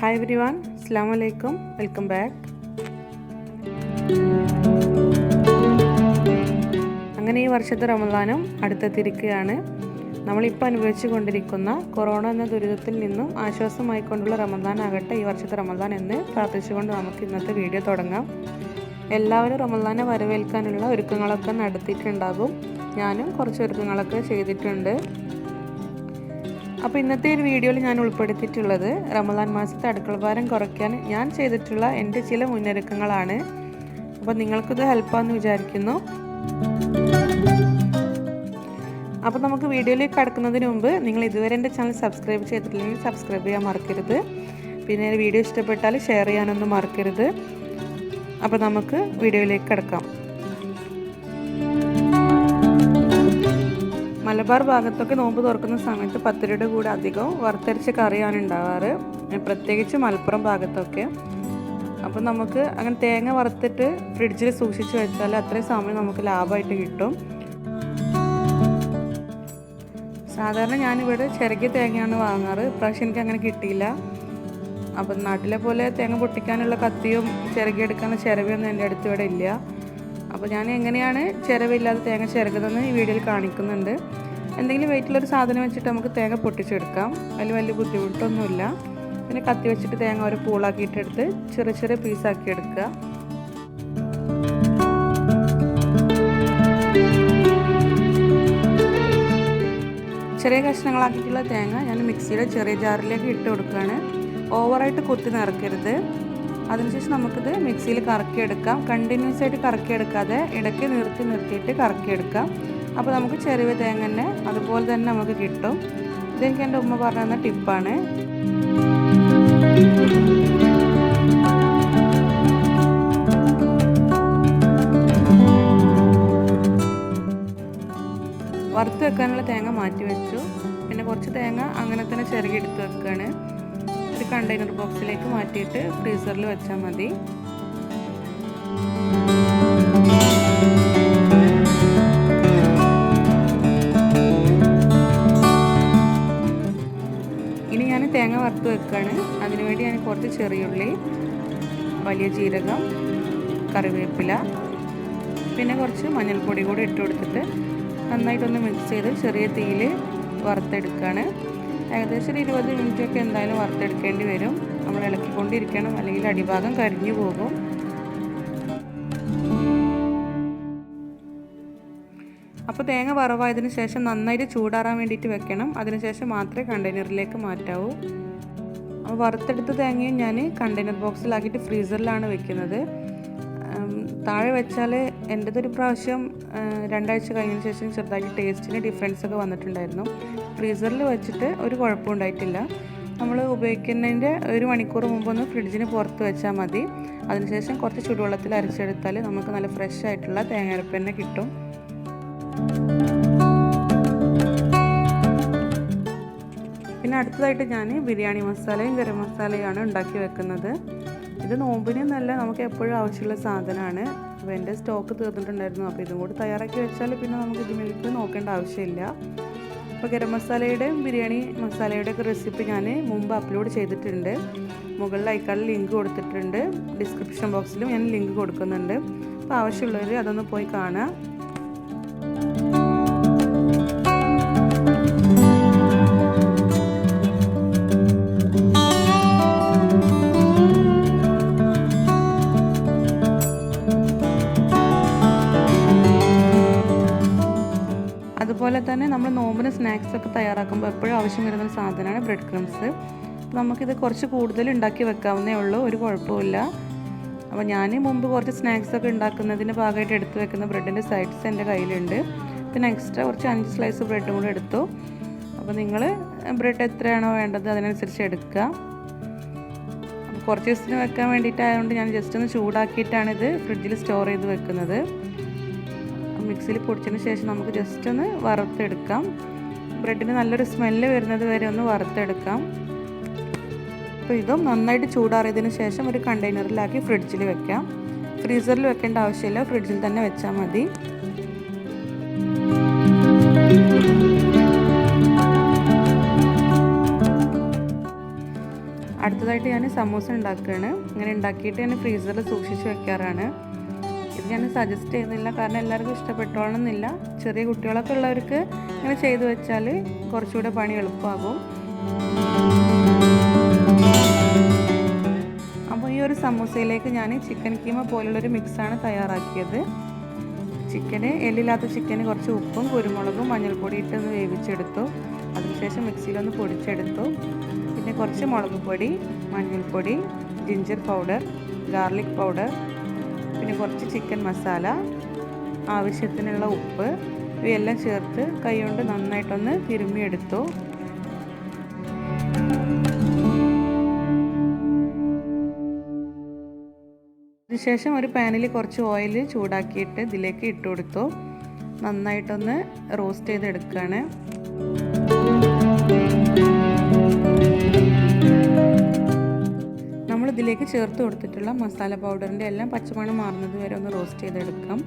Hi everyone, Assalamu alaikum, welcome back. അങ്ങനെ ഈ വർഷത്തെ റമദാനും അടുത്തെത്തിയിരിക്കുകയാണ്. നമ്മളിപ്പോൾ അനുഭവിച്ചു കൊണ്ടിരിക്കുന്ന കൊറോണ എന്ന ദുരിതത്തിൽ നിന്നും ആശ്വാസമായിക്കൊണ്ടുള്ള റമദാൻ ആകട്ടെ ഈ വർഷത്തെ റമദാൻ എന്ന് പ്രാർത്ഥിച്ചുകൊണ്ട് നമുക്ക് ഇന്നത്തെ വീഡിയോ തുടങ്ങാം. എല്ലാവരും റമദാനെ വരവേൽക്കാനുള്ള ഒരുക്കങ്ങളൊക്കെ നടത്തിയിട്ടുണ്ടാകും. ഞാനും കുറച്ച് ഒരുക്കങ്ങളൊക്കെ ചെയ്തിട്ടുണ്ട്. അപ്പോൾ ഇന്നത്തെ ഒരു വീഡിയോയിൽ ഞാൻ ഉൾപ്പെടുത്തിയിട്ടുള്ളത് റമദാൻ മാസത്തെ അടുക്കളഭാരം കുറയ്ക്കാൻ ഞാൻ ചെയ്തിട്ടുള്ള എൻ്റെ ചില മുന്നൊരുക്കങ്ങളാണ്. അപ്പോൾ നിങ്ങൾക്കിത് ഹെൽപ്പാന്ന് വിചാരിക്കുന്നു. അപ്പോൾ നമുക്ക് വീഡിയോയിലേക്ക് കടക്കുന്നതിന് മുമ്പ് നിങ്ങൾ ഇതുവരെ എൻ്റെ ചാനൽ സബ്സ്ക്രൈബ് ചെയ്തിട്ടില്ലെങ്കിൽ സബ്സ്ക്രൈബ് ചെയ്യാൻ മറക്കരുത്. പിന്നെ വീഡിയോ ഇഷ്ടപ്പെട്ടാൽ ഷെയർ ചെയ്യാനൊന്നും മറക്കരുത്. അപ്പോൾ നമുക്ക് വീഡിയോയിലേക്ക് കടക്കാം. മലബാർ ഭാഗത്തൊക്കെ നോമ്പ് തുറക്കുന്ന സമയത്ത് പത്തിരിയുടെ കൂടെ അധികം വറുത്തരച്ച കറിയാണ് ഉണ്ടാവാറ്, പ്രത്യേകിച്ച് മലപ്പുറം ഭാഗത്തൊക്കെ. അപ്പം നമുക്ക് അങ്ങനെ തേങ്ങ വറുത്തിട്ട് ഫ്രിഡ്ജിൽ സൂക്ഷിച്ച് വെച്ചാൽ അത്രയും സമയം നമുക്ക് ലാഭമായിട്ട് കിട്ടും. സാധാരണ ഞാനിവിടെ ചിരകിയ തേങ്ങയാണ് വാങ്ങാറ്. ഇപ്രാവശ്യം എനിക്ക് അങ്ങനെ കിട്ടിയില്ല. അപ്പം നാട്ടിലെ പോലെ തേങ്ങ പൊട്ടിക്കാനുള്ള കത്തിയും ചിരകിയെടുക്കാനുള്ള ചിരവിയൊന്നും എൻ്റെ അടുത്ത് ഇവിടെ ഇല്ല. അപ്പോൾ ഞാൻ എങ്ങനെയാണ് ചിരവില്ലാതെ തേങ്ങ ചിരകുന്നതെന്ന് ഈ വീഡിയോയിൽ കാണിക്കുന്നുണ്ട്. എന്തെങ്കിലും വെയിറ്റുള്ളൊരു സാധനം വെച്ചിട്ട് നമുക്ക് തേങ്ങ പൊട്ടിച്ചെടുക്കാം. അതിൽ വലിയ ബുദ്ധിമുട്ടൊന്നുമില്ല. പിന്നെ കത്തി വെച്ചിട്ട് തേങ്ങ ഒരു പൂളാക്കിയിട്ടെടുത്ത് ചെറിയ ചെറിയ പീസാക്കി എടുക്കുക. ചെറിയ കഷ്ണങ്ങളാക്കിയിട്ടുള്ള തേങ്ങ ഞാൻ മിക്സിയുടെ ചെറിയ ജാറിലേക്ക് ഇട്ട് കൊടുക്കുകയാണ്. ഓവറായിട്ട് കുത്തി നിറക്കരുത്. അതിനുശേഷം നമുക്കിത് മിക്സിയിൽ കറക്കിയെടുക്കാം. കണ്ടിന്യൂസ് ആയിട്ട് കറക്കിയെടുക്കാതെ ഇടയ്ക്ക് നിർത്തിയിട്ട് കറക്കിയെടുക്കാം. അപ്പോൾ നമുക്ക് ചെറിയ തേങ്ങ തന്നെ അതുപോലെ തന്നെ നമുക്ക് കിട്ടും. ഇതെനിക്ക് എൻ്റെ ഉമ്മ പറഞ്ഞു തന്ന ടിപ്പാണ്. വറുത്ത് വെക്കാനുള്ള തേങ്ങ മാറ്റി വെച്ചു. പിന്നെ കുറച്ച് തേങ്ങ അങ്ങനെ തന്നെ ചെറുകി എടുത്ത് വെക്കുകയാണ്. ഒരു കണ്ടെയ്നർ ബോക്സിലേക്ക് മാറ്റിയിട്ട് ഫ്രീസറിൽ വെച്ചാൽ മതി. ഇനി ഞാൻ തേങ്ങ വറുത്ത് വെക്കുകയാണ്. അതിനുവേണ്ടി ഞാൻ കുറച്ച് ചെറിയുള്ളി, വലിയ ജീരകം, കറിവേപ്പില, പിന്നെ കുറച്ച് മഞ്ഞൾപ്പൊടി കൂടി ഇട്ട് കൊടുത്തിട്ട് നന്നായിട്ടൊന്ന് മിക്സ് ചെയ്ത് ചെറിയ തീയിൽ വറുത്തെടുക്കുകയാണ്. ഏകദേശം ഒരു 20 മിനിറ്റൊക്കെ എന്തായാലും വറുത്തെടുക്കേണ്ടി വരും. നമ്മൾ ഇളക്കിക്കൊണ്ടിരിക്കണം, അല്ലെങ്കിൽ അടിഭാഗം കരിഞ്ഞു പോകും. അപ്പോൾ തേങ്ങ വറവായതിനു ശേഷം നന്നായിട്ട് ചൂടാറാൻ വേണ്ടിയിട്ട് വെക്കണം. അതിനുശേഷം മാത്രമേ കണ്ടെയ്നറിലേക്ക് മാറ്റാവൂ. അപ്പോൾ വറുത്തെടുത്ത തേങ്ങയും ഞാൻ കണ്ടെയ്നർ ബോക്സിലാക്കിയിട്ട് ഫ്രീസറിലാണ് വെക്കുന്നത്. താഴെ വെച്ചാൽ എൻ്റെതൊരു പ്രാവശ്യം 2 ആഴ്ച കഴിഞ്ഞതിന് ശേഷം ചെറുതായിട്ട് ടേസ്റ്റിന് ഡിഫറൻസ് ഒക്കെ വന്നിട്ടുണ്ടായിരുന്നു. ഫ്രീസറിൽ വെച്ചിട്ട് ഒരു കുഴപ്പവും ഉണ്ടായിട്ടില്ല. നമ്മൾ ഉപയോഗിക്കുന്നതിൻ്റെ 1 മണിക്കൂർ മുമ്പൊന്ന് ഫ്രിഡ്ജിന് പുറത്ത് വെച്ചാൽ മതി. അതിനുശേഷം കുറച്ച് ചൂടുവെള്ളത്തിൽ അരച്ചെടുത്താൽ നമുക്ക് നല്ല ഫ്രഷ് ആയിട്ടുള്ള തേങ്ങയരപ്പ് തന്നെ കിട്ടും. പിന്നെ അടുത്തതായിട്ട് ഞാൻ ബിരിയാണി മസാലയും ഗരം മസാലയുമാണ് ഉണ്ടാക്കി വെക്കുന്നത്. ഇത് നോമ്പിന് നല്ല നമുക്ക് എപ്പോഴും ആവശ്യമുള്ള സാധനമാണ്. അപ്പോൾ എൻ്റെ സ്റ്റോക്ക് തീർന്നിട്ടുണ്ടായിരുന്നു. അപ്പോൾ ഇതും കൂടി തയ്യാറാക്കി വെച്ചാൽ പിന്നെ നമുക്ക് ഇതിലേക്ക് നോക്കേണ്ട ആവശ്യമില്ല. അപ്പോൾ ഗരം മസാലയുടെയും ബിരിയാണി മസാലയുടെയൊക്കെ റെസിപ്പി ഞാൻ മുമ്പ് അപ്ലോഡ് ചെയ്തിട്ടുണ്ട്. മുകളിൽ ഐക്കാണിൽ ലിങ്ക് കൊടുത്തിട്ടുണ്ട്. ഡിസ്ക്രിപ്ഷൻ ബോക്സിലും ഞാൻ ലിങ്ക് കൊടുക്കുന്നുണ്ട്. അപ്പോൾ ആവശ്യമുള്ളവർ അതൊന്ന് പോയി കാണുക. അതുപോലെ തന്നെ നമ്മൾ നോമ്പിന് സ്നാക്സൊക്കെ തയ്യാറാക്കുമ്പോൾ എപ്പോഴും ആവശ്യം വരുന്ന സാധനമാണ് ബ്രെഡ് ക്രംസ്. നമുക്കിത് കുറച്ച് കൂടുതൽ ഉണ്ടാക്കി വെക്കാവുന്നേ ഉള്ളൂ, ഒരു കുഴപ്പമില്ല. അപ്പോൾ ഞാൻ മുമ്പ് കുറച്ച് സ്നാക്സൊക്കെ ഉണ്ടാക്കുന്നതിന് ഭാഗമായിട്ട് എടുത്ത് വെക്കുന്ന ബ്രെഡിൻ്റെ സൈഡ്സ് എൻ്റെ കയ്യിലുണ്ട്. പിന്നെ എക്സ്ട്രാ കുറച്ച് 5 സ്ലൈസ് ബ്രെഡും കൂടെ എടുത്തു. അപ്പോൾ നിങ്ങൾ ബ്രെഡ് എത്രയാണോ വേണ്ടത് അതിനനുസരിച്ച് എടുക്കുക. അപ്പോൾ കുറച്ച് ദിവസത്തിന് വെക്കാൻ വേണ്ടിയിട്ടായതുകൊണ്ട് ഞാൻ ജസ്റ്റ് ഒന്ന് ചൂടാക്കിയിട്ടാണ് ഇത് ഫ്രിഡ്ജിൽ സ്റ്റോർ ചെയ്ത് വെക്കുന്നത്. മിക്സിയിൽ പൊടിച്ചതിന് ശേഷം നമുക്ക് ജസ്റ്റ് ഒന്ന് വറുത്തെടുക്കാം. ബ്രെഡിന് നല്ലൊരു സ്മെല്ല് വരുന്നത് വരെ ഒന്ന് വറുത്തെടുക്കാം. അപ്പോൾ ഇതും നന്നായിട്ട് ചൂടാറിയതിന് ശേഷം ഒരു കണ്ടെയ്നറിലാക്കി ഫ്രിഡ്ജിൽ വെക്കാം. ഫ്രീസറിൽ വെക്കേണ്ട ആവശ്യമില്ല, ഫ്രിഡ്ജിൽ തന്നെ വെച്ചാൽ മതി. അടുത്തതായിട്ട് ഞാൻ സമൂസ ഉണ്ടാക്കുകയാണ്. ഇങ്ങനെ ഉണ്ടാക്കിയിട്ട് ഞാൻ ഫ്രീസറിൽ സൂക്ഷിച്ച് വെക്കാറാണ്. ഇത് ഞാൻ സജസ്റ്റ് ചെയ്യുന്നില്ല, കാരണം എല്ലാവർക്കും ഇഷ്ടപ്പെട്ടോളണമെന്നില്ല. ചെറിയ കുട്ടികളൊക്കെ ഉള്ളവർക്ക് ഇങ്ങനെ ചെയ്തു വെച്ചാൽ കുറച്ചുകൂടെ പണി എളുപ്പമാകും. അപ്പോൾ ഈ ഒരു സമൂസയിലേക്ക് ഞാൻ ചിക്കൻ കീമ പോലുള്ളൊരു മിക്സാണ് തയ്യാറാക്കിയത്. എല്ലില്ലാത്ത ചിക്കന് കുറച്ച് ഉപ്പും കുരുമുളകും മഞ്ഞൾപ്പൊടി ഇട്ടൊന്ന് വേവിച്ചെടുത്തു. അതിനുശേഷം മിക്സിയിലൊന്ന് പൊടിച്ചെടുത്തു. പിന്നെ കുറച്ച് മുളക് പൊടി, മഞ്ഞൾപ്പൊടി, ജിഞ്ചർ പൗഡർ, ഗാർലിക് പൗഡർ, പിന്നെ കുറച്ച് ചിക്കൻ മസാല, ആവശ്യത്തിനുള്ള ഉപ്പ്, ഇവയെല്ലാം ചേർത്ത് കൈകൊണ്ട് നന്നായിട്ടൊന്ന് തിരുമ്മിയെടുത്തു. അതിനുശേഷം ഒരു പാനിൽ കുറച്ച് ഓയിൽ ചൂടാക്കിയിട്ട് ഇതിലേക്ക് ഇട്ട് കൊടുത്തു. നന്നായിട്ടൊന്ന് റോസ്റ്റ് ചെയ്തെടുക്കുകയാണ്. നമ്മൾ ഇതിലേക്ക് ചേർത്ത് കൊടുത്തിട്ടുള്ള മസാല പൗഡറിൻ്റെ എല്ലാം പച്ചമണം മാറുന്നത് വരെ ഒന്ന് റോസ്റ്റ് ചെയ്തെടുക്കാം.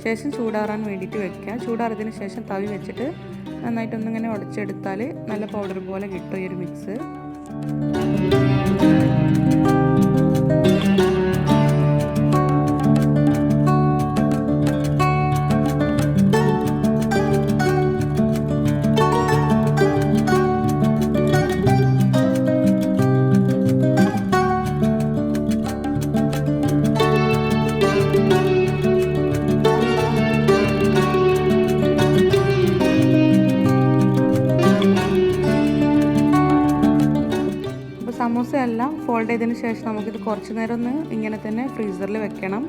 ശേഷം ചൂടാറാൻ വേണ്ടിയിട്ട് വെക്കുക. ചൂടാറിയതിന് ശേഷം തവി വെച്ചിട്ട് നന്നായിട്ടൊന്നിങ്ങനെ ഉടച്ചെടുത്താൽ നല്ല പൗഡർ പോലെ കിട്ടും ഈ ഒരു മിക്സ്. സമൂസ എല്ലാം ഫോൾഡ് ചെയ്തതിന് ശേഷം നമുക്കിത് കുറച്ച് നേരം ഒന്ന് ഇങ്ങനെ തന്നെ ഫ്രീസറിൽ വെക്കണം.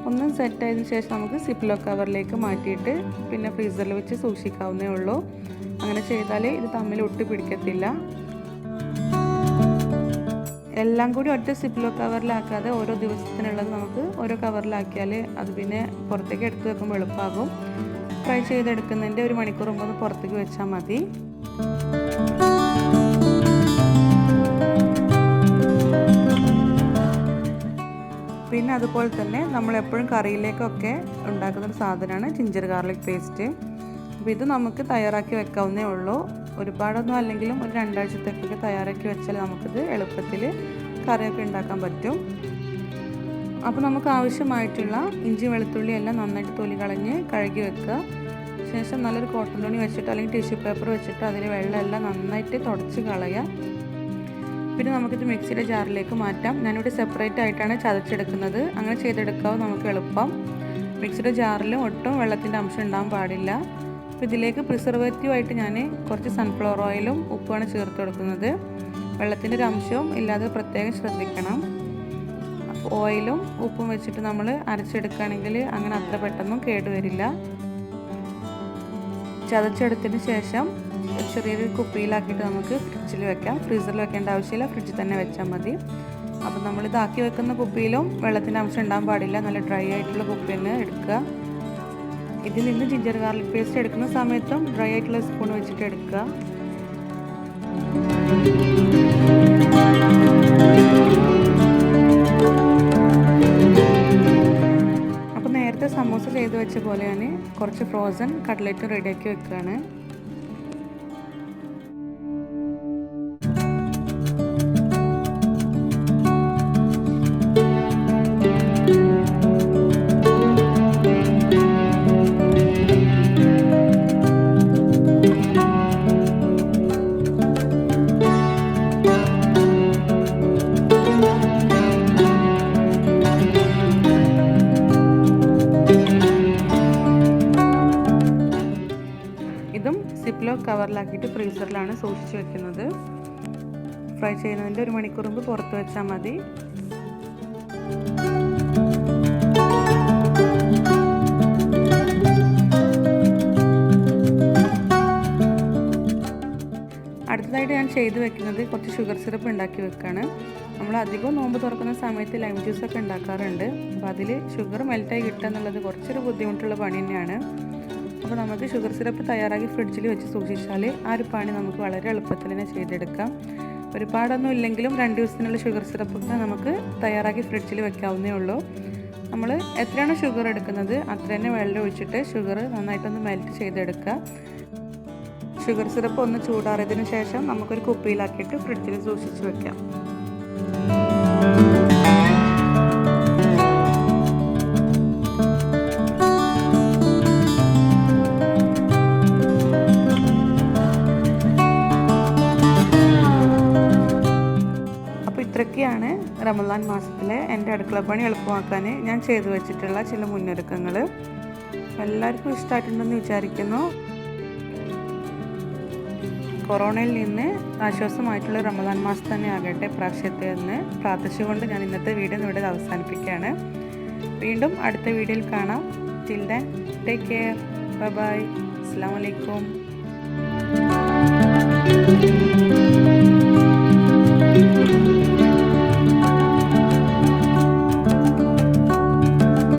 ഒന്ന് സെറ്റ് ആയതിനു ശേഷം നമുക്ക് സിപ്ലോ കവറിലേക്ക് മാറ്റിയിട്ട് പിന്നെ ഫ്രീസറിൽ വെച്ച് സൂക്ഷിക്കാവുന്നേ ഉള്ളൂ. അങ്ങനെ ചെയ്താൽ ഇത് തമ്മിൽ ഒട്ടി പിടിക്കത്തില്ല. എല്ലാം കൂടി ഒറ്റ സിപ്ലോ കവറിലാക്കാതെ ഓരോ ദിവസത്തിനുള്ളത് നമുക്ക് ഓരോ കവറിലാക്കിയാൽ അത് പിന്നെ പുറത്തേക്ക് എടുത്ത് വെക്കുമ്പോൾ എളുപ്പമാകും. ഫ്രൈ ചെയ്തെടുക്കുന്നതിൻ്റെ 1 മണിക്കൂർ മുമ്പ് ഒന്ന് പുറത്തേക്ക് വെച്ചാൽ മതി. പിന്നെ അതുപോലെ തന്നെ നമ്മളെപ്പോഴും കറിയിലേക്കൊക്കെ ഉണ്ടാക്കുന്നൊരു സാധനമാണ് ജിഞ്ചർ ഗാർലിക് പേസ്റ്റ്. അപ്പോൾ ഇത് നമുക്ക് തയ്യാറാക്കി വെക്കാവുന്നേ ഉള്ളൂ. ഒരുപാടൊന്നും അല്ലെങ്കിലും ഒരു 2 ആഴ്ചത്തേക്കൊക്കെ തയ്യാറാക്കി വെച്ചാൽ നമുക്കിത് എളുപ്പത്തിൽ കറിയൊക്കെ ഉണ്ടാക്കാൻ പറ്റും. അപ്പോൾ നമുക്ക് ആവശ്യമായിട്ടുള്ള ഇഞ്ചി വെളുത്തുള്ളി എല്ലാം നന്നായിട്ട് തൊലി കളഞ്ഞ് കഴുകി വെക്കുക. ശേഷം നല്ലൊരു കോട്ടൺ തുണി വെച്ചിട്ട് അല്ലെങ്കിൽ ടിഷ്യൂ പേപ്പർ വെച്ചിട്ട് അതിൽ വെള്ളമെല്ലാം നന്നായിട്ട് തുടച്ച് കളയുക. പിന്നെ നമുക്കിത് മിക്സിയുടെ ജാറിലേക്ക് മാറ്റാം. ഞാനിവിടെ സെപ്പറേറ്റ് ആയിട്ടാണ് ചതച്ചെടുക്കുന്നത്. അങ്ങനെ ചെയ്തെടുക്കാവും നമുക്ക് എളുപ്പം. മിക്സിയുടെ ജാറിൽ ഒട്ടും വെള്ളത്തിൻ്റെ അംശം ഉണ്ടാകാൻ പാടില്ല. അപ്പോൾ ഇതിലേക്ക് പ്രിസർവേറ്റീവായിട്ട് ഞാൻ കുറച്ച് സൺഫ്ലവർ ഓയിലും ഉപ്പുമാണ് ചേർത്ത് കൊടുക്കുന്നത്. വെള്ളത്തിൻ്റെ ഒരു അംശവും ഇല്ലാതെ പ്രത്യേകം ശ്രദ്ധിക്കണം. അപ്പോൾ ഓയിലും ഉപ്പും വെച്ചിട്ട് നമ്മൾ അരച്ചെടുക്കുകയാണെങ്കിൽ അങ്ങനെ അത്ര പെട്ടെന്നും കേടുവരില്ല. ചതച്ചെടുത്തതിന് ശേഷം ചെറിയൊരു കുപ്പിയിലാക്കിയിട്ട് നമുക്ക് ഫ്രിഡ്ജിൽ വെക്കാം. ഫ്രീസറിൽ വെക്കേണ്ട ആവശ്യമില്ല, ഫ്രിഡ്ജിൽ തന്നെ വെച്ചാൽ മതി. അപ്പം നമ്മളിതാക്കി വെക്കുന്ന കുപ്പിയിലും വെള്ളത്തിൻ്റെ അംശം ഉണ്ടാകാൻ പാടില്ല. നല്ല ഡ്രൈ ആയിട്ടുള്ള കുപ്പി തന്നെ എടുക്കുക. ഇതിൽ നിന്ന് ജിഞ്ചർ ഗാർലിക് പേസ്റ്റ് എടുക്കുന്ന സമയത്തും ഡ്രൈ ആയിട്ടുള്ള സ്പൂൺ വെച്ചിട്ട് എടുക്കുക. അപ്പോൾ നേരത്തെ സമൂസ ചെയ്ത് വെച്ച പോലെ ഞാൻ കുറച്ച് ഫ്രോസൺ കട്ട്ലറ്റ് റെഡിയാക്കി വെക്കുകയാണ്. ഇതും സിപ്ലോ കവറിലാക്കിയിട്ട് ഫ്രീസറിലാണ് സൂക്ഷിച്ച് വെക്കുന്നത്. ഫ്രൈ ചെയ്യുന്നതിൻ്റെ 1 മണിക്കൂർ മുമ്പ് പുറത്ത് വെച്ചാൽ മതി. അടുത്തതായിട്ട് ഞാൻ ചെയ്ത് വെക്കുന്നത് കുറച്ച് ഷുഗർ സിറപ്പ് ഉണ്ടാക്കി വെക്കുകയാണ്. നമ്മൾ അധികം നോമ്പ് തുറക്കുന്ന സമയത്ത് ലൈം ജ്യൂസൊക്കെ ഉണ്ടാക്കാറുണ്ട്. അപ്പോൾ അതിൽ ഷുഗർ മെൽറ്റായി കിട്ടുക എന്നുള്ളത് കുറച്ചൊരു ബുദ്ധിമുട്ടുള്ള പണി തന്നെയാണ്. അപ്പോൾ നമുക്ക് ഷുഗർ സിറപ്പ് തയ്യാറാക്കി ഫ്രിഡ്ജിൽ വെച്ച് സൂക്ഷിച്ചാൽ ആ ഒരു പണി നമുക്ക് വളരെ എളുപ്പത്തിൽ തന്നെ ചെയ്തെടുക്കാം. ഒരുപാടൊന്നും ഇല്ലെങ്കിലും 2 ദിവസത്തിനുള്ള ഷുഗർ സിറപ്പൊക്കെ നമുക്ക് തയ്യാറാക്കി ഫ്രിഡ്ജിൽ വെക്കാവുന്നേ ഉള്ളൂ. നമ്മൾ എത്രയാണ് ഷുഗർ എടുക്കുന്നത് അത്ര തന്നെ വെള്ളം ഒഴിച്ചിട്ട് ഷുഗർ നന്നായിട്ടൊന്ന് മെൽറ്റ് ചെയ്തെടുക്കുക. ഷുഗർ സിറപ്പ് ഒന്ന് ചൂടാറിയതിന് ശേഷം നമുക്കൊരു കുപ്പിയിലാക്കിയിട്ട് ഫ്രിഡ്ജിൽ സൂക്ഷിച്ച് വെക്കാം. അപ്പോൾ ഇത്രയൊക്കെയാണ് റമദാൻ മാസത്തിലെ എൻ്റെ അടുക്കളപ്പണി എളുപ്പമാക്കാൻ ഞാൻ ചെയ്തു വെച്ചിട്ടുള്ള ചില മുന്നൊരുക്കങ്ങൾ. എല്ലാവർക്കും ഇഷ്ടമായിട്ടുണ്ടെന്ന് വിചാരിക്കുന്നു. കൊറോണയിൽ നിന്ന് ആശ്വാസമായിട്ടുള്ള റമദാൻ മാസം തന്നെ ആകട്ടെ പ്രാവശ്യത്തെ എന്ന് പ്രാർത്ഥിച്ചുകൊണ്ട് ഞാൻ ഇന്നത്തെ വീഡിയോ ഇവിടെ അവസാനിപ്പിക്കുകയാണ്. വീണ്ടും അടുത്ത വീഡിയോയിൽ കാണാം. Till then take care. Bye bye. അസ്സലാമു അലൈക്കും.